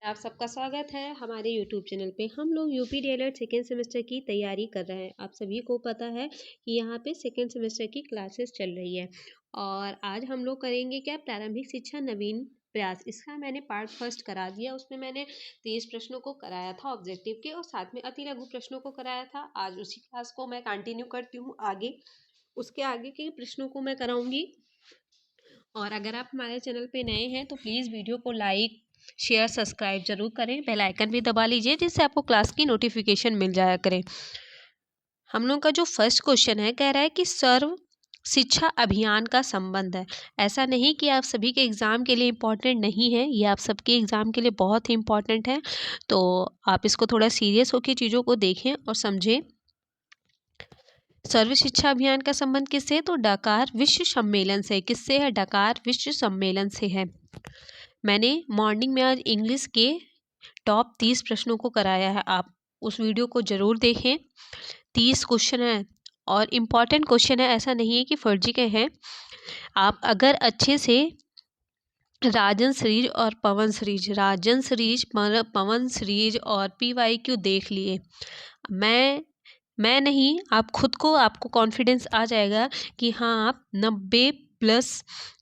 आप सबका स्वागत है हमारे यूट्यूब चैनल पे। हम लोग यूपी डीएलएड सेकेंड सेमेस्टर की तैयारी कर रहे हैं। आप सभी को पता है कि यहाँ पे सेकेंड सेमेस्टर की क्लासेस चल रही है और आज हम लोग करेंगे क्या, प्रारंभिक शिक्षा नवीन प्रयास। इसका मैंने पार्ट फर्स्ट करा दिया। उसमें मैंने 30 प्रश्नों को कराया था ऑब्जेक्टिव के और साथ में अति लघु प्रश्नों को कराया था। आज उसी क्लास को मैं कंटिन्यू करती हूँ आगे। उसके आगे के प्रश्नों को मैं कराऊंगी। और अगर आप हमारे चैनल पे नए हैं तो प्लीज़ वीडियो को लाइक शेयर सब्सक्राइब जरूर करें। बेल आइकन भी दबा लीजिए जिससे आपको क्लास की नोटिफिकेशन मिल जाया करे। हम लोग का जो फर्स्ट क्वेश्चन है, कह रहा है कि सर्व शिक्षा अभियान का संबंध है। ऐसा नहीं कि आप सभी के एग्ज़ाम के लिए इम्पोर्टेंट नहीं है, ये आप सबके एग्ज़ाम के लिए बहुत ही इम्पोर्टेंट है। तो आप इसको थोड़ा सीरियस होकर चीज़ों को देखें और समझें। सर्व शिक्षा अभियान का संबंध किससे है? तो डकार विश्व सम्मेलन से। किससे है? डकार विश्व सम्मेलन से है। मैंने मॉर्निंग में आज इंग्लिश के टॉप 30 प्रश्नों को कराया है। आप उस वीडियो को ज़रूर देखें। 30 क्वेश्चन है और इम्पॉर्टेंट क्वेश्चन है, ऐसा नहीं है कि फर्जी के हैं। आप अगर अच्छे से राजन सीरीज और पवन सीरीज, राजन सीरीज पवन सीरीज और PYQ देख लिए, मैं नहीं, आप खुद को, आपको कॉन्फिडेंस आ जाएगा कि हाँ आप 90 प्लस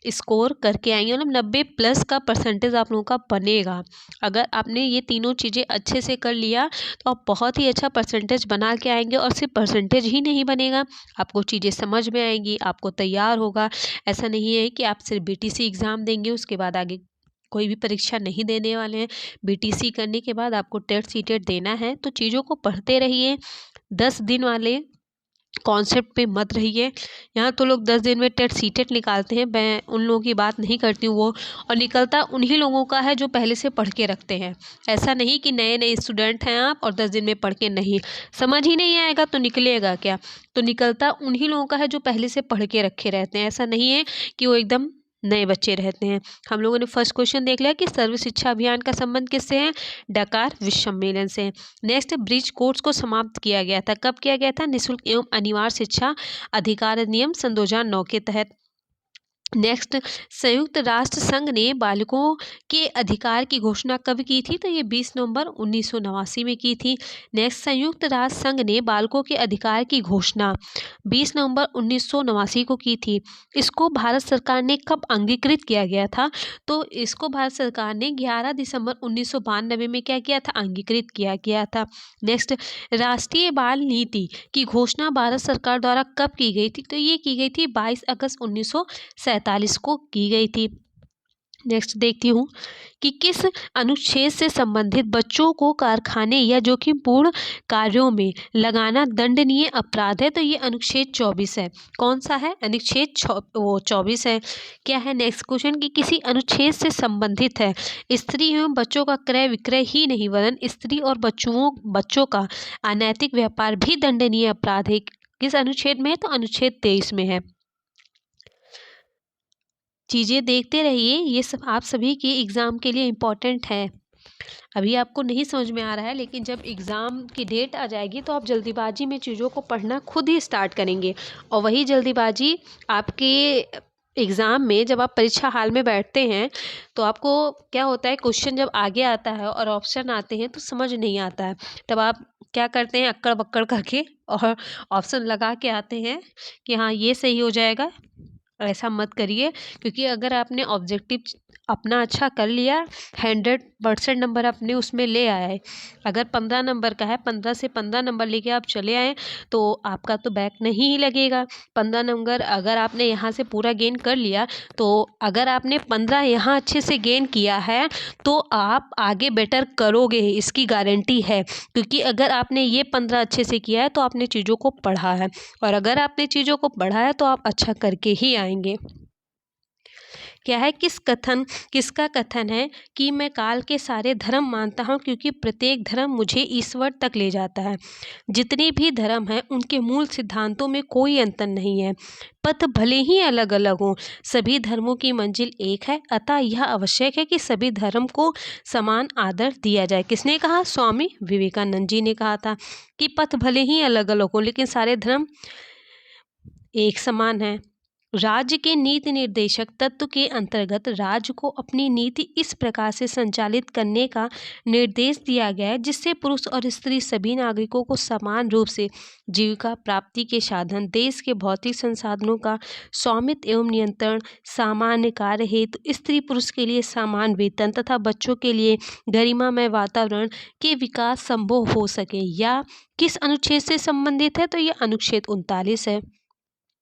स्कोर करके आएंगे। मतलब 90 प्लस का परसेंटेज आप लोगों का बनेगा। अगर आपने ये तीनों चीज़ें अच्छे से कर लिया तो आप बहुत ही अच्छा परसेंटेज बना के आएंगे। और सिर्फ परसेंटेज ही नहीं बनेगा, आपको चीज़ें समझ में आएंगी, आपको तैयार होगा। ऐसा नहीं है कि आप सिर्फ BTC एग्ज़ाम देंगे उसके बाद आगे कोई भी परीक्षा नहीं देने वाले हैं। BTC करने के बाद आपको टेट सीटेट देना है। तो चीज़ों को पढ़ते रहिए। 10 दिन वाले कॉन्सेप्ट पे मत रहिए। यहाँ तो लोग 10 दिन में टेट सीटेट निकालते हैं, मैं उन लोगों की बात नहीं करती हूँ। वो और निकलता उन्हीं लोगों का है जो पहले से पढ़ के रखते हैं। ऐसा नहीं कि नए नए स्टूडेंट हैं आप और 10 दिन में पढ़ के नहीं, समझ ही नहीं आएगा तो निकलेगा क्या। तो निकलता उन्हीं लोगों का है जो पहले से पढ़ के रखे रहते हैं। ऐसा नहीं है कि वो एकदम नए बच्चे रहते हैं। हम लोगों ने फर्स्ट क्वेश्चन देख लिया कि सर्व शिक्षा अभियान का संबंध किससे है? डकार विश्व सम्मेलन से। नेक्स्ट, ब्रिज कोर्स को समाप्त किया गया था। कब किया गया था? निःशुल्क एवं अनिवार्य शिक्षा अधिकार अधिनियम सन 2009 के तहत। नेक्स्ट, संयुक्त राष्ट्र संघ ने बालकों के अधिकार की घोषणा कब की थी? तो ये 20 नवंबर 1989 में की थी। नेक्स्ट, संयुक्त राष्ट्र संघ ने बालकों के अधिकार की घोषणा 20 नवंबर 1989 को की थी। इसको भारत सरकार ने कब अंगीकृत किया गया था? तो इसको भारत सरकार ने 11 दिसंबर 1992 में क्या किया था? अंगीकृत किया गया था। नेक्स्ट, राष्ट्रीय बाल नीति की घोषणा भारत सरकार द्वारा कब की गई थी? तो ये की गई थी 22 अगस्त 1947 को की गई थी। नेक्स्ट देखती हूँ कि किस अनुच्छेद से संबंधित बच्चों को कारखाने या जोखिमपूर्ण कार्यों में लगाना दंडनीय अपराध है? तो ये अनुच्छेद 24 है। कौन सा है? अनुच्छेद 24 है। क्या है नेक्स्ट क्वेश्चन कि किसी अनुच्छेद से संबंधित है। स्त्री एवं बच्चों का क्रय विक्रय ही नहीं वरन स्त्री और बच्चों का अनैतिक व्यापार भी दंडनीय अपराध है। किस अनुच्छेद में है? तो अनुच्छेद 23 में है। चीज़ें देखते रहिए, ये सब आप सभी के एग्ज़ाम के लिए इम्पॉर्टेंट है। अभी आपको नहीं समझ में आ रहा है, लेकिन जब एग्ज़ाम की डेट आ जाएगी तो आप जल्दीबाजी में चीज़ों को पढ़ना खुद ही स्टार्ट करेंगे। और वही जल्दीबाजी आपके एग्ज़ाम में, जब आप परीक्षा हाल में बैठते हैं तो आपको क्या होता है, क्वेश्चन जब आगे आता है और ऑप्शन आते हैं तो समझ नहीं आता है। तब आप क्या करते हैं, अक्कड़ बक्कड़ करके और ऑप्शन लगा के आते हैं कि हाँ ये सही हो जाएगा। ऐसा मत करिए, क्योंकि अगर आपने ऑब्जेक्टिव अपना अच्छा कर लिया, 100% नंबर अपने उसमें ले आए। अगर 15 नंबर का है, 15 से 15 नंबर लेके आप चले आए तो आपका तो बैक नहीं ही लगेगा। 15 नंबर अगर आपने यहाँ से पूरा गेन कर लिया, तो अगर आपने 15 यहाँ अच्छे से गेन किया है तो आप आगे बेटर करोगे, इसकी गारंटी है। क्योंकि अगर आपने ये 15 अच्छे से किया है तो आपने चीज़ों को पढ़ा है, और अगर आपने चीज़ों को पढ़ा है तो आप अच्छा करके ही आएंगे। क्या है, किसका कथन है कि मैं काल के सारे धर्म मानता हूँ क्योंकि प्रत्येक धर्म मुझे ईश्वर तक ले जाता है। जितने भी धर्म हैं उनके मूल सिद्धांतों में कोई अंतर नहीं है। पथ भले ही अलग अलग हों, सभी धर्मों की मंजिल एक है। अतः यह आवश्यक है कि सभी धर्म को समान आदर दिया जाए। किसने कहा? स्वामी विवेकानंद जी ने कहा था कि पथ भले ही अलग अलग हों लेकिन सारे धर्म एक समान हैं। राज्य के नीति निर्देशक तत्व के अंतर्गत राज्य को अपनी नीति इस प्रकार से संचालित करने का निर्देश दिया गया है जिससे पुरुष और स्त्री सभी नागरिकों को समान रूप से जीविका प्राप्ति के साधन, देश के भौतिक संसाधनों का स्वामित्व एवं नियंत्रण, सामान्य कार्य हेतु स्त्री पुरुष के लिए समान वेतन तथा बच्चों के लिए गरिमामय वातावरण के विकास संभव हो सके। या किस अनुच्छेद से संबंधित है? तो यह अनुच्छेद 39 है।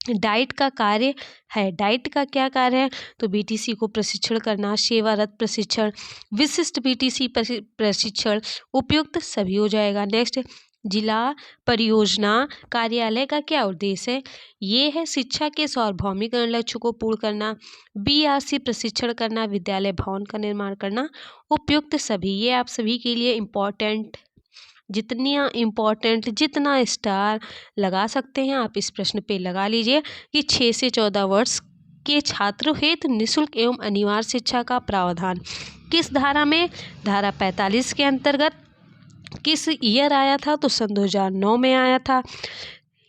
डाइट का कार्य है। डाइट का क्या कार्य है? तो बीटीसी को प्रशिक्षण करना, सेवारत प्रशिक्षण, विशिष्ट बीटीसी प्रशिक्षण, उपयुक्त सभी हो जाएगा। नेक्स्ट, जिला परियोजना कार्यालय का क्या उद्देश्य है? ये है शिक्षा के सार्वभौमिकरण लक्ष्य को पूर्ण करना, बीआरसी प्रशिक्षण करना, विद्यालय भवन का निर्माण करना, उपयुक्त सभी। ये आप सभी के लिए इम्पोर्टेंट, जितना स्टार लगा सकते हैं आप इस प्रश्न पे लगा लीजिए कि 6 से 14 वर्ष के छात्रों हेतु निःशुल्क एवं अनिवार्य शिक्षा का प्रावधान किस धारा में? धारा 45 के अंतर्गत। किस ईयर आया था? तो सन 2009 में आया था।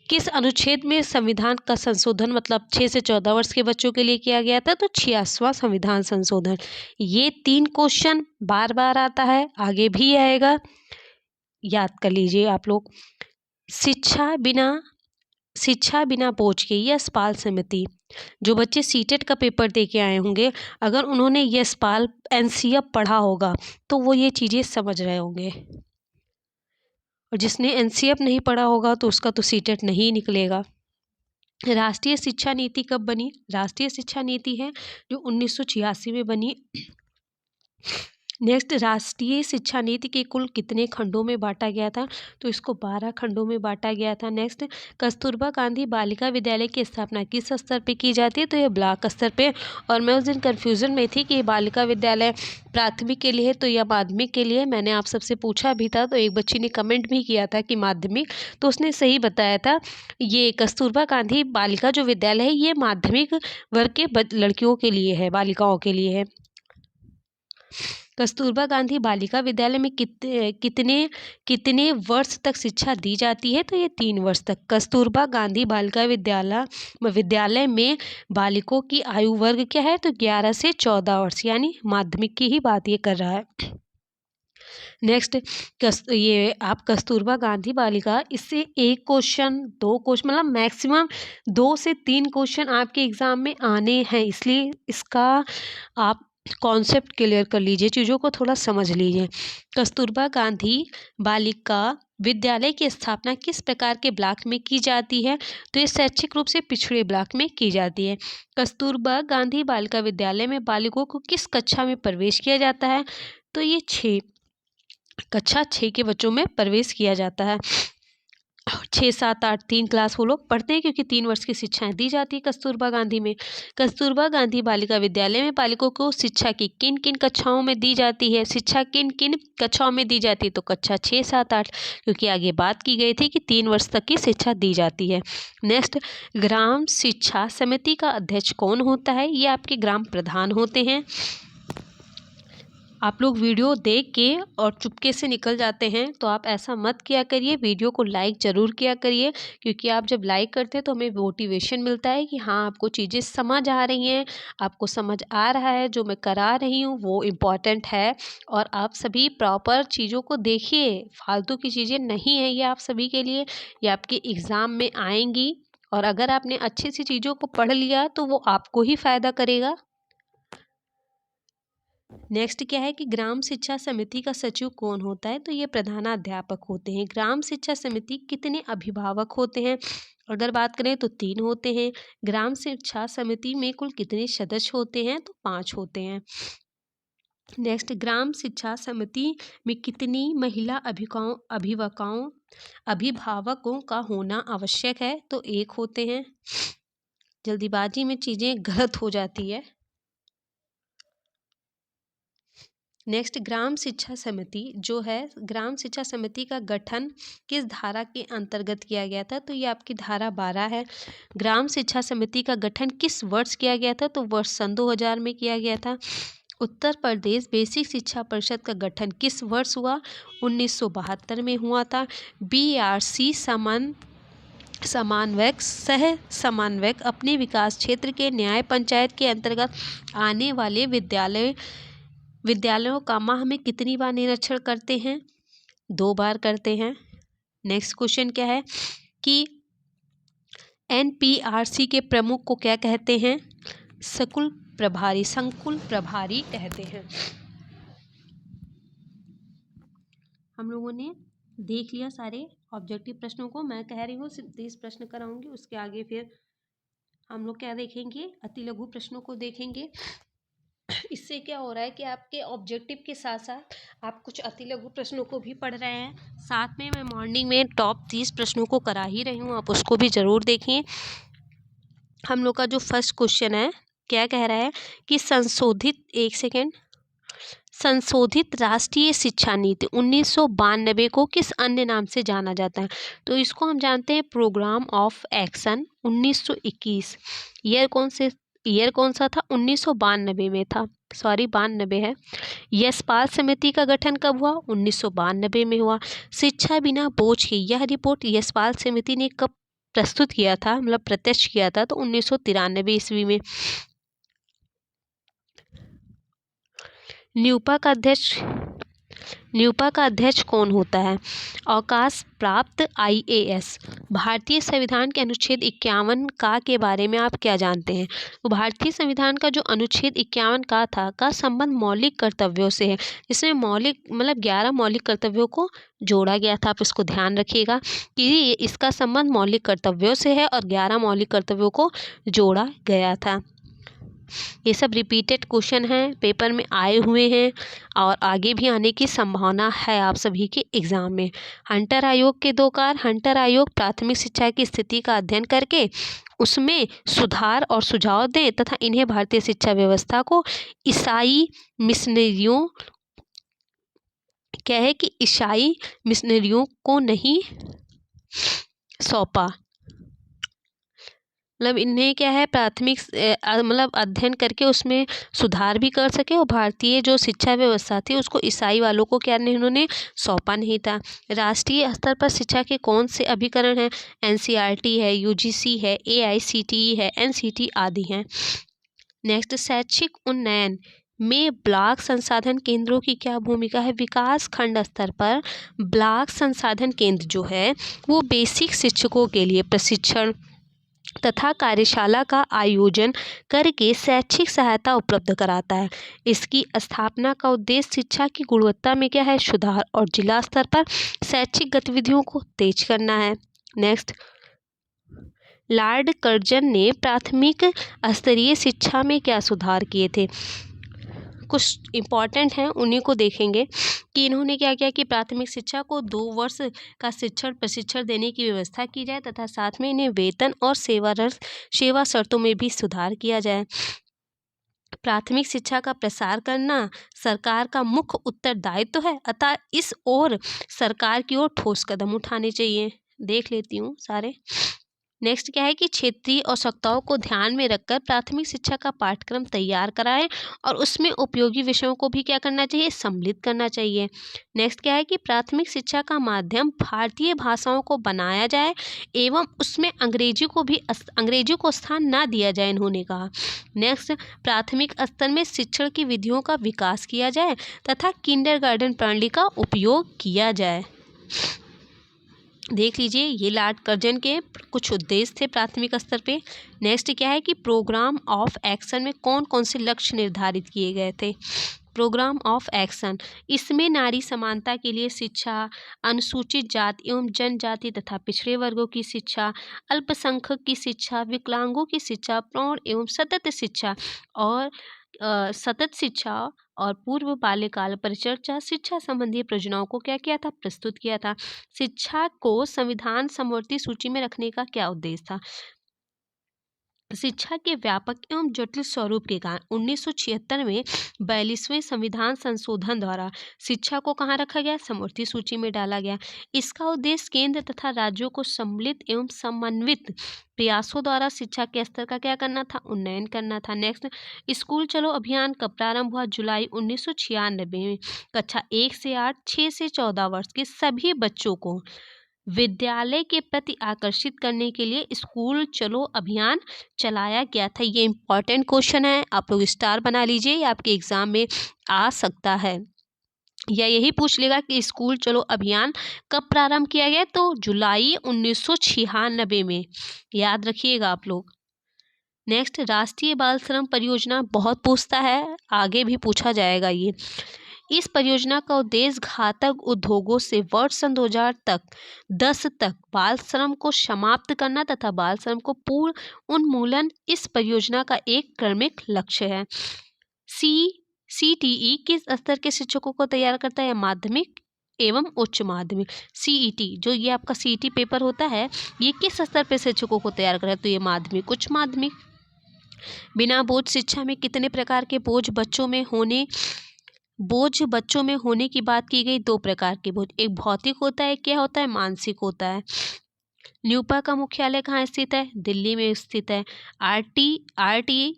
किस अनुच्छेद में संविधान का संशोधन मतलब 6 से 14 वर्ष के बच्चों के लिए किया गया था? तो 86वां संविधान संशोधन। ये 3 क्वेश्चन बार बार आता है, आगे भी आएगा, याद कर लीजिए आप लोग। शिक्षा बिना बोझ के यशपाल समिति, जो बच्चे सीटेट का पेपर दे के आए होंगे, अगर उन्होंने यशपाल एनसीएफ पढ़ा होगा तो वो ये चीज़ें समझ रहे होंगे, और जिसने एनसीएफ नहीं पढ़ा होगा तो उसका तो सीटेट नहीं निकलेगा। राष्ट्रीय शिक्षा नीति कब बनी? राष्ट्रीय शिक्षा नीति है जो 1986 में बनी। नेक्स्ट, राष्ट्रीय शिक्षा नीति के कुल कितने खंडों में बांटा गया था? तो इसको 12 खंडों में बांटा गया था। नेक्स्ट, कस्तूरबा गांधी बालिका विद्यालय की स्थापना किस स्तर पे की जाती है? तो ये ब्लॉक स्तर पे। और मैं उस दिन कन्फ्यूज़न में थी कि बालिका विद्यालय प्राथमिक के लिए तो या माध्यमिक के लिए। मैंने आप सबसे पूछा भी था, तो एक बच्ची ने कमेंट भी किया था कि माध्यमिक, तो उसने सही बताया था। ये कस्तूरबा गांधी बालिका जो विद्यालय है ये माध्यमिक वर्ग के लड़कियों के लिए है, बालिकाओं के लिए है। कस्तूरबा गांधी बालिका विद्यालय में कितने वर्ष तक शिक्षा दी जाती है? तो ये 3 वर्ष तक। कस्तूरबा गांधी बालिका विद्यालय में बालिकों की आयु वर्ग क्या है? तो 11 से 14 वर्ष, यानी माध्यमिक की ही बात ये कर रहा है। नेक्स्ट, ये आप कस्तूरबा गांधी बालिका, इससे 1 क्वेश्चन 2 क्वेश्चन मतलब मैक्सिमम 2 से 3 क्वेश्चन आपके एग्जाम में आने हैं, इसलिए इसका आप कॉन्सेप्ट क्लियर कर लीजिए, चीज़ों को थोड़ा समझ लीजिए। कस्तूरबा गांधी बालिका विद्यालय की स्थापना किस प्रकार के ब्लॉक में की जाती है? तो ये शैक्षिक रूप से पिछड़े ब्लॉक में की जाती है। कस्तूरबा गांधी बालिका विद्यालय में बालिकों को किस कक्षा में प्रवेश किया जाता है? तो ये कक्षा 6 के बच्चों में प्रवेश किया जाता है। 6, 7, 8 3 क्लास वो लोग पढ़ते हैं, क्योंकि 3 वर्ष की शिक्षाएं दी जाती है कस्तूरबा गांधी में। कस्तूरबा गांधी बालिका विद्यालय में बालिकों को शिक्षा की किन किन कक्षाओं में दी जाती है? शिक्षा किन किन कक्षाओं में दी जाती है? तो कक्षा 6, 7, 8, क्योंकि आगे बात की गई थी कि 3 वर्ष तक की शिक्षा दी जाती है। नेक्स्ट, ग्राम शिक्षा समिति का अध्यक्ष कौन होता है? ये आपके ग्राम प्रधान होते हैं। आप लोग वीडियो देख के और चुपके से निकल जाते हैं, तो आप ऐसा मत किया करिए, वीडियो को लाइक ज़रूर किया करिए, क्योंकि आप जब लाइक करते हैं तो हमें मोटिवेशन मिलता है कि हाँ आपको चीज़ें समझ आ रही हैं, आपको समझ आ रहा है, जो मैं करा रही हूँ वो इम्पॉर्टेंट है। और आप सभी प्रॉपर चीज़ों को देखिए, फालतू की चीज़ें नहीं है ये आप सभी के लिए, ये आपके एग्ज़ाम में आएंगी, और अगर आपने अच्छी सी चीज़ों को पढ़ लिया तो वो आपको ही फ़ायदा करेगा। नेक्स्ट क्या है कि ग्राम शिक्षा समिति का सचिव कौन होता है? तो ये प्रधानाध्यापक होते हैं। ग्राम शिक्षा समिति कितने अभिभावक होते हैं? अगर बात करें तो 3 होते हैं। ग्राम शिक्षा समिति में कुल कितने सदस्य होते हैं? तो 5 होते हैं। नेक्स्ट, ग्राम शिक्षा समिति में कितनी महिला अभिभावकों का होना आवश्यक है? तो 1 होते हैं। जल्दीबाजी में चीज़ें गलत हो जाती है। नेक्स्ट, ग्राम शिक्षा समिति जो है, ग्राम शिक्षा समिति का गठन किस धारा के अंतर्गत किया गया था? तो ये आपकी धारा 12 है। ग्राम शिक्षा समिति का गठन किस वर्ष किया गया था? तो वर्ष सन 2000 में किया गया था। उत्तर प्रदेश बेसिक शिक्षा परिषद का गठन किस वर्ष हुआ? 1972 में हुआ था। बीआरसी समन्वयक सह समन्वयक अपने विकास क्षेत्र के न्याय पंचायत के अंतर्गत आने वाले विद्यालयों का माह में कितनी बार निरीक्षण करते हैं? 2 बार करते हैं। नेक्स्ट क्वेश्चन क्या है कि NPRC के प्रमुख को क्या कहते हैं? संकुल प्रभारी कहते हैं। हम लोगों ने देख लिया सारे ऑब्जेक्टिव प्रश्नों को। मैं कह रही हूँ सिर्फ 30 प्रश्न कराऊंगी, उसके आगे फिर हम लोग क्या देखेंगे, अति लघु प्रश्नों को देखेंगे। इससे क्या हो रहा है कि आपके ऑब्जेक्टिव के साथ साथ आप कुछ अति लघु प्रश्नों को भी पढ़ रहे हैं। साथ में मैं मॉर्निंग में टॉप 30 प्रश्नों को करा ही रही हूँ, आप उसको भी ज़रूर देखिए। हम लोग का जो फर्स्ट क्वेश्चन है क्या कह रहा है कि संशोधित राष्ट्रीय शिक्षा नीति 1992 को किस अन्य नाम से जाना जाता है? तो इसको हम जानते हैं प्रोग्राम ऑफ एक्शन 1921। ईयर कौन सा था? 1992 में था, सॉरी 92 है। यशपाल समिति का गठन कब हुआ? 1992 में हुआ। शिक्षा बिना बोझ की यह रिपोर्ट यशपाल समिति ने कब प्रस्तुत किया था, मतलब प्रत्यक्ष किया था? तो 1993 ईस्वी में। न्यूपा का अध्यक्ष कौन होता है? अवकाश प्राप्त IAS। भारतीय संविधान के अनुच्छेद 51 का के बारे में आप क्या जानते हैं? तो भारतीय संविधान का जो अनुच्छेद 51 का था का संबंध मौलिक कर्तव्यों से है। इसमें मौलिक मतलब 11 मौलिक कर्तव्यों को जोड़ा गया था। आप इसको ध्यान रखिएगा कि इसका संबंध मौलिक कर्तव्यों से है और 11 मौलिक कर्तव्यों को जोड़ा गया था। ये सब रिपीटेड क्वेश्चन हैं, पेपर में आए हुए हैं और आगे भी आने की संभावना है आप सभी के एग्जाम में। हंटर आयोग के 2 कार्य। हंटर आयोग प्राथमिक शिक्षा की स्थिति का अध्ययन करके उसमें सुधार और सुझाव दें तथा इन्हें भारतीय शिक्षा व्यवस्था को ईसाई मिशनरियों को नहीं सौंपा। मतलब इन्हें क्या है प्राथमिक मतलब अध्ययन करके उसमें सुधार भी कर सके और भारतीय जो शिक्षा व्यवस्था थी उसको ईसाई वालों को क्या नहीं उन्होंने सौंपा नहीं था। राष्ट्रीय स्तर पर शिक्षा के कौन से अभिकरण हैं? NCERT है, UGC है, AICTE है, NCT आदि हैं। नेक्स्ट, शैक्षिक उन्नयन में ब्लॉक संसाधन केंद्रों की क्या भूमिका है? विकास खंड स्तर पर ब्लॉक संसाधन केंद्र जो है वो बेसिक शिक्षकों के लिए प्रशिक्षण तथा कार्यशाला का आयोजन करके शैक्षिक सहायता उपलब्ध कराता है। इसकी स्थापना का उद्देश्य शिक्षा की गुणवत्ता में क्या है? सुधार और जिला स्तर पर शैक्षिक गतिविधियों को तेज करना है। नेक्स्ट, लॉर्ड कर्जन ने प्राथमिक स्तरीय शिक्षा में क्या सुधार किए थे? कुछ इम्पॉर्टेंट हैं उन्हीं को देखेंगे कि इन्होंने क्या किया कि प्राथमिक शिक्षा को 2 वर्ष का प्रशिक्षण देने की व्यवस्था की जाए तथा साथ में इन्हें वेतन और सेवा शर्तों में भी सुधार किया जाए। प्राथमिक शिक्षा का प्रसार करना सरकार का मुख्य उत्तरदायित्व है, अतः इस ओर सरकार की ओर ठोस कदम उठाने चाहिए। देख लेती हूँ सारे। नेक्स्ट क्या है कि क्षेत्रीय आवश्यकताओं को ध्यान में रखकर प्राथमिक शिक्षा का पाठ्यक्रम तैयार कराएं और उसमें उपयोगी विषयों को भी क्या करना चाहिए? सम्मिलित करना चाहिए। नेक्स्ट क्या है कि प्राथमिक शिक्षा का माध्यम भारतीय भाषाओं को बनाया जाए एवं उसमें अंग्रेजी को स्थान ना दिया जाए, इन्होंने कहा। नेक्स्ट, प्राथमिक स्तर में शिक्षण की विधियों का विकास किया जाए तथा किंडरगार्टन प्रणाली का उपयोग किया जाए। देख लीजिए ये लॉर्ड कर्जन के कुछ उद्देश्य थे प्राथमिक स्तर पे। नेक्स्ट क्या है कि प्रोग्राम ऑफ एक्शन में कौन कौन से लक्ष्य निर्धारित किए गए थे? प्रोग्राम ऑफ एक्शन, इसमें नारी समानता के लिए शिक्षा, अनुसूचित जाति एवं जनजाति तथा पिछड़े वर्गों की शिक्षा, अल्पसंख्यक की शिक्षा, विकलांगों की शिक्षा, प्रौढ़ एवं सतत शिक्षा और पूर्व बाल्यकाल परिचर्चा शिक्षा संबंधी परियोजनाओं को क्या किया था? प्रस्तुत किया था। शिक्षा को संविधान समवर्ती सूची में रखने का क्या उद्देश्य था? शिक्षा के व्यापक एवं जटिल स्वरूप के कारण 1976 में 42वें संविधान संशोधन द्वारा शिक्षा को कहाँ रखा गया? समवर्ती सूची में डाला गया। इसका उद्देश्य केंद्र तथा राज्यों को सम्मिलित एवं समन्वित प्रयासों द्वारा शिक्षा के स्तर का क्या करना था? उन्नयन करना था। नेक्स्ट, स्कूल चलो अभियान कब प्रारंभ हुआ? जुलाई 1996 में। कक्षा 1 से 8, 6 से 14 वर्ष के सभी बच्चों को विद्यालय के प्रति आकर्षित करने के लिए स्कूल चलो अभियान चलाया गया था। ये इम्पॉर्टेंट क्वेश्चन है, आप लोग स्टार बना लीजिए, ये आपके एग्जाम में आ सकता है। या यही पूछ लेगा कि स्कूल चलो अभियान कब प्रारंभ किया गया, तो जुलाई 1996 में, याद रखिएगा आप लोग। नेक्स्ट, राष्ट्रीय बाल श्रम परियोजना बहुत पूछता है, आगे भी पूछा जाएगा ये। इस परियोजना का उद्देश्य घातक उद्योगों से वर्ष सन 2010 तक बाल श्रम को समाप्त करना तथा बाल श्रम को पूर्ण उन्मूलन इस परियोजना का एक क्रमिक लक्ष्य है। CTE किस स्तर के शिक्षकों को तैयार करता है? माध्यमिक एवं उच्च माध्यमिक। CET जो ये आपका CET पेपर होता है, ये किस स्तर पे शिक्षकों को तैयार करता है? तो ये माध्यमिक उच्च माध्यमिक। बिना बोझ शिक्षा में कितने प्रकार के बोझ बच्चों में होने की बात की गई? 2 प्रकार के बोझ, एक भौतिक होता है, क्या होता है? मानसिक होता है। न्यूपा का मुख्यालय कहाँ स्थित है? दिल्ली में स्थित है। RTE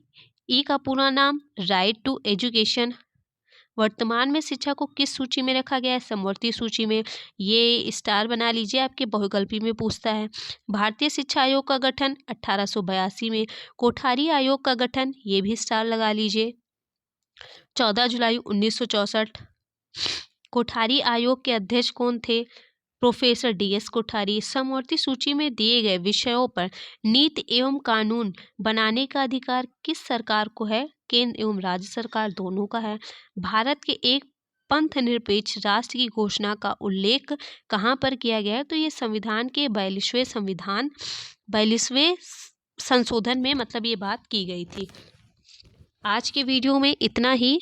का पूरा नाम राइट टू एजुकेशन। वर्तमान में शिक्षा को किस सूची में रखा गया है? समवर्ती सूची में, ये स्टार बना लीजिए, आपके बहुविकल्पी में पूछता है। भारतीय शिक्षा आयोग का गठन 1882 में। कोठारी आयोग का गठन, ये भी स्टार लगा लीजिए, 14 जुलाई 1964। कोठारी आयोग के अध्यक्ष कौन थे? Professor DS Kothari. समवर्ती सूची में दिए गए विषयों पर नीति एवं कानून बनाने का अधिकार किस सरकार को है? केंद्र एवं राज्य सरकार दोनों का है। भारत के एक पंथ निरपेक्ष राष्ट्र की घोषणा का उल्लेख कहाँ पर किया गया है? तो ये संविधान के 42वें संशोधन में मतलब ये बात की गई थी। आज के वीडियो में इतना ही।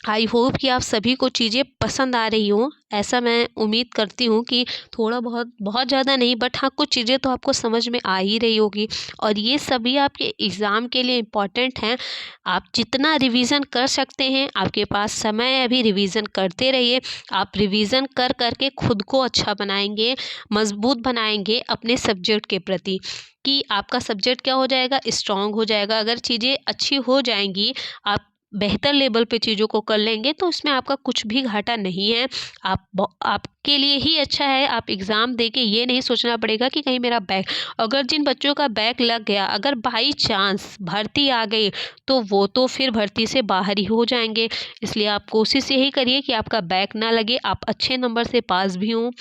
आई होप कि आप सभी को चीज़ें पसंद आ रही हों, ऐसा मैं उम्मीद करती हूँ कि थोड़ा बहुत ज़्यादा नहीं, बट हाँ कुछ चीज़ें तो आपको समझ में आ ही रही होगी। और ये सभी आपके एग्ज़ाम के लिए इम्पॉर्टेंट हैं। आप जितना रिवीजन कर सकते हैं, आपके पास समय है, अभी रिवीजन करते रहिए। आप रिवीजन कर करके खुद को अच्छा बनाएंगे, मजबूत बनाएंगे अपने सब्जेक्ट के प्रति, कि आपका सब्जेक्ट क्या हो जाएगा? स्ट्रॉन्ग हो जाएगा। अगर चीज़ें अच्छी हो जाएंगी, आप बेहतर लेवल पे चीज़ों को कर लेंगे, तो उसमें आपका कुछ भी घाटा नहीं है। आपके लिए ही अच्छा है। आप एग्ज़ाम देके ये नहीं सोचना पड़ेगा कि कहीं मेरा बैक, अगर जिन बच्चों का बैक लग गया, अगर बाई चांस भर्ती आ गई, तो वो तो फिर भर्ती से बाहर ही हो जाएंगे। इसलिए आप कोशिश यही करिए कि आपका बैक ना लगे, आप अच्छे नंबर से पास भी हों।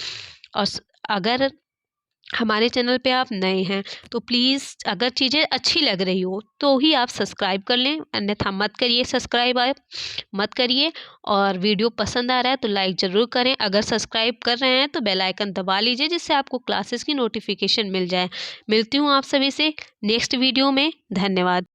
और अगर हमारे चैनल पे आप नए हैं तो प्लीज़, अगर चीज़ें अच्छी लग रही हो तो ही आप सब्सक्राइब कर लें, अन्यथा मत करिए सब्सक्राइब, आप मत करिए। और वीडियो पसंद आ रहा है तो लाइक ज़रूर करें। अगर सब्सक्राइब कर रहे हैं तो बेल आइकन दबा लीजिए, जिससे आपको क्लासेस की नोटिफिकेशन मिल जाए। मिलती हूँ आप सभी से नेक्स्ट वीडियो में। धन्यवाद।